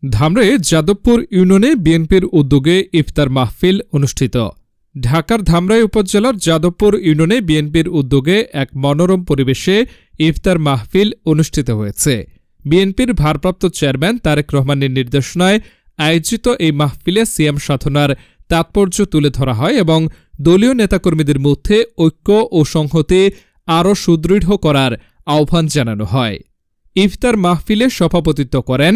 ধামরে যাদবপুর ইউনিয়নে বিএনপির উদ্যোগে ইফতার মাহফিল অনুষ্ঠিত। ঢাকার ধামরাই উপজেলার যাদবপুর ইউনিয়নে বিএনপির উদ্যোগে এক মনোরম পরিবেশে ইফতার মাহফিল অনুষ্ঠিত হয়েছে। বিএনপির ভারপ্রাপ্ত চেয়ারম্যান তারেক রহমানের নির্দেশনায় আয়োজিত এই মাহফিলে সিয়াম সাধনার তাৎপর্য তুলে ধরা হয় এবং দলীয় নেতাকর্মীদের মধ্যে ঐক্য ও সংহতি আরও সুদৃঢ় করার আহ্বান জানানো হয়। ইফতার মাহফিলে সভাপতিত্ব করেন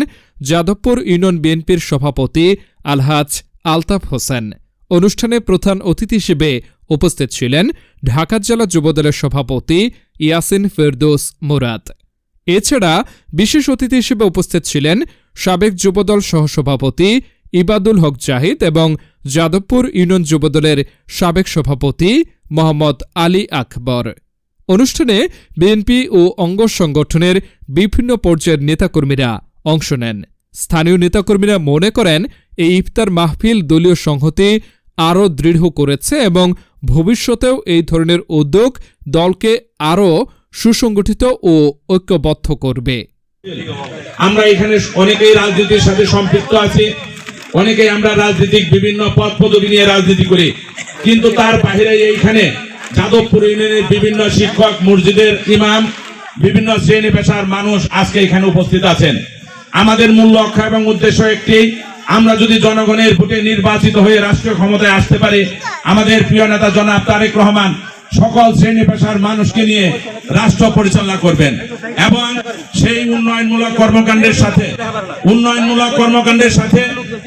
যাদবপুর ইউনিয়ন বিএনপির সভাপতি আলহাজ আলতাফ হোসেন। অনুষ্ঠানে প্রধান অতিথি হিসেবে উপস্থিত ছিলেন ঢাকা জেলা যুবদলের সভাপতি ইয়াসিন ফেরদৌস মুরাদ। এছাড়া বিশেষ অতিথি হিসেবে উপস্থিত ছিলেন সাবেক যুবদল সহসভাপতি ইবাদুল হক জাহিদ এবং যাদবপুর ইউনিয়ন যুবদলের সাবেক সভাপতি মোহাম্মদ আলী আকবর। অনুষ্ঠানে বিএনপি ও অঙ্গ সংগঠনের বিভিন্ন পর্যায়ের নেতাকর্মীরা অংশ নেন। স্থানীয় নেতাকর্মীরা মনে করেন এই ইফতার মাহফিল দলীয় সংহতি আরও দৃঢ় করেছে এবং ভবিষ্যতেও এই ধরনের উদ্যোগ দলকে আরও সুসংগঠিত ও ঐক্যবদ্ধ করবে। আমরা এখানে অনেকেই রাজনীতির সাথে সম্পৃক্ত আছি, অনেকেই আমরা রাজনৈতিক বিভিন্ন পদ পদবি নিয়ে রাজনীতি করি, কিন্তু তার বাইরে এইখানে যাদবপুর ইউনিয়নের বিভিন্ন শিক্ষক, মসজিদের ইমাম, বিভিন্ন শ্রেণী পেশার মানুষ আজকে এখানে উপস্থিত আছেন। আমাদের মূল লক্ষ্য এবং উদ্দেশ্য একটি, আমরা যদি জনগণের ভোটে নির্বাচিত হয়ে রাষ্ট্রীয় ক্ষমতায় আসতে পারি, আমাদের প্রিয় নেতা জনাব তারেক রহমান সকল শ্রেণী পেশার মানুষকে নিয়ে রাষ্ট্র পরিচালনা করবেন এবং সেই উন্নয়নমূলক কর্মকাণ্ডের সাথে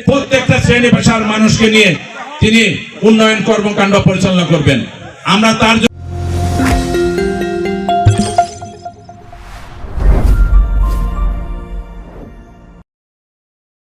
প্রত্যেকটা শ্রেণী পেশার মানুষকে নিয়ে তিনি উন্নয়ন কর্মকাণ্ড পরিচালনা করবেন। আমরা তার